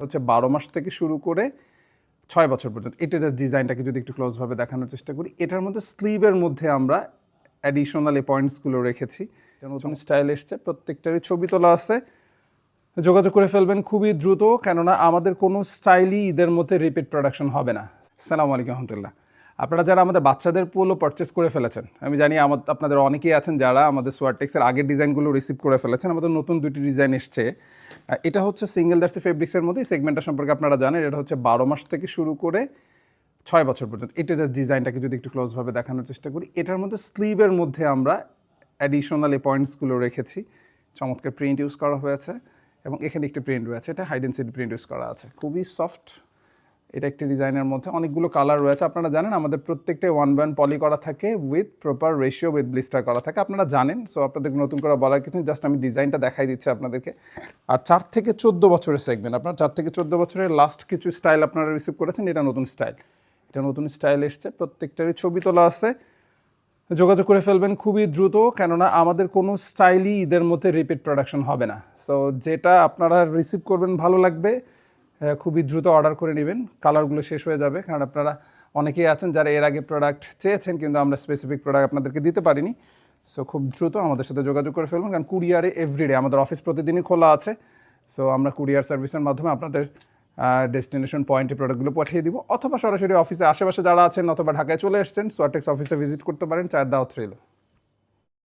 হচ্ছে 12 মাস থেকে শুরু করে 6 বছর পর্যন্ত। এটার ডিজাইনটাকে যদি একটু ক্লোজভাবে দেখানোর চেষ্টা করি, এটার মধ্যে স্লিভের মধ্যে আমরা অ্যাডিশনাল এই পয়েন্টসগুলো রেখেছি। এটা নতুন স্টাইল এসছে, প্রত্যেকটারই ছবি তোলা আছে। যোগাযোগ করে ফেলবেন খুবই দ্রুত, কেননা আমাদের কোনো স্টাইলই ঈদের মধ্যে রিপিট প্রোডাকশন হবে না। আসসালামু আলাইকুম রহমতুল্লাহ। আপনারা যারা আমাদের বাচ্চাদের পোলো পারচেস করে ফেলেছেন, আমি জানি আপনাদের অনেকেই আছেন যারা আমাদের সোয়ারটেক্সের আগের ডিজাইনগুলো রিসিভ করে ফেলেছেন। আমাদের নতুন দুটি ডিজাইন এসছে। এটা হচ্ছে সিঙ্গেল জার্সি ফেব্রিক্সের মধ্যে। সেগমেন্টটা সম্পর্কে আপনারা জানেন, এটা হচ্ছে 12 মাস থেকে শুরু করে 6 বছর পর্যন্ত। এটার ডিজাইনটাকে যদি একটু ক্লোজভাবে দেখানোর চেষ্টা করি, এটার মধ্যে স্লিভের মধ্যে আমরা অ্যাডিশনাল এই পয়েন্টসগুলো রেখেছি। চমৎকার প্রিন্ট ইউজ করা হয়েছে এবং এখানে একটি প্রিন্ট রয়েছে, এটা hide and seek print use করা আছে, খুবই সফট। এটা একটি ডিজাইনের মধ্যে অনেকগুলো কালার রয়েছে। আপনারা জানেন আমাদের প্রত্যেকটাই 1/1 পলি করা থাকে, with proper ratio, with blister করা থাকে, আপনারা জানেন। সো আপনাদের নতুন করে বলার কিছু, জাস্ট আমি ডিজাইনটা দেখাই দিচ্ছি আপনাদেরকে। আর 4 থেকে 14 বছরের সেগমেন্ট, আপনার 4 থেকে 14 বছরের লাস্ট কিছু স্টাইল আপনারা রিসিভ করেছেন। এটা নতুন স্টাইল, এটা নতুন স্টাইল এসছে, প্রত্যেকটারই ছবি তোলা আছে। যোগাযোগ করে ফেলবেন খুবই দ্রুত, কেননা আমাদের কোনো স্টাইলই ঈদের মধ্যে রিপিট প্রোডাকশন হবে না। সো যেটা আপনারা রিসিভ করবেন ভালো লাগবে, খুবই দ্রুত অর্ডার করে নেবেন। কালারগুলো শেষ হয়ে যাবে, কারণ আপনারা অনেকেই আছেন যারা এর আগে প্রোডাক্ট চেয়েছেন, কিন্তু আমরা স্পেসিফিক প্রোডাক্ট আপনাদেরকে দিতে পারিনি। সো খুব দ্রুত আমাদের সাথে যোগাযোগ করে ফেলবেন, কারণ কুরিয়ারে এভরিডে, আমাদের অফিস প্রতিদিনই খোলা আছে। সো আমরা কুরিয়ার সার্ভিসের মাধ্যমে আপনাদের ডেস্টিনেশন পয়েন্টে প্রোডাক্টগুলো পাঠিয়ে দিব, অথবা সরাসরি অফিসে আশেপাশে যারা আছেন অথবা ঢাকায় চলে এসছেন, সোয়ারটেক্স অফিসে ভিজিট করতে পারেন। চায়ের দাওয়াত রইল।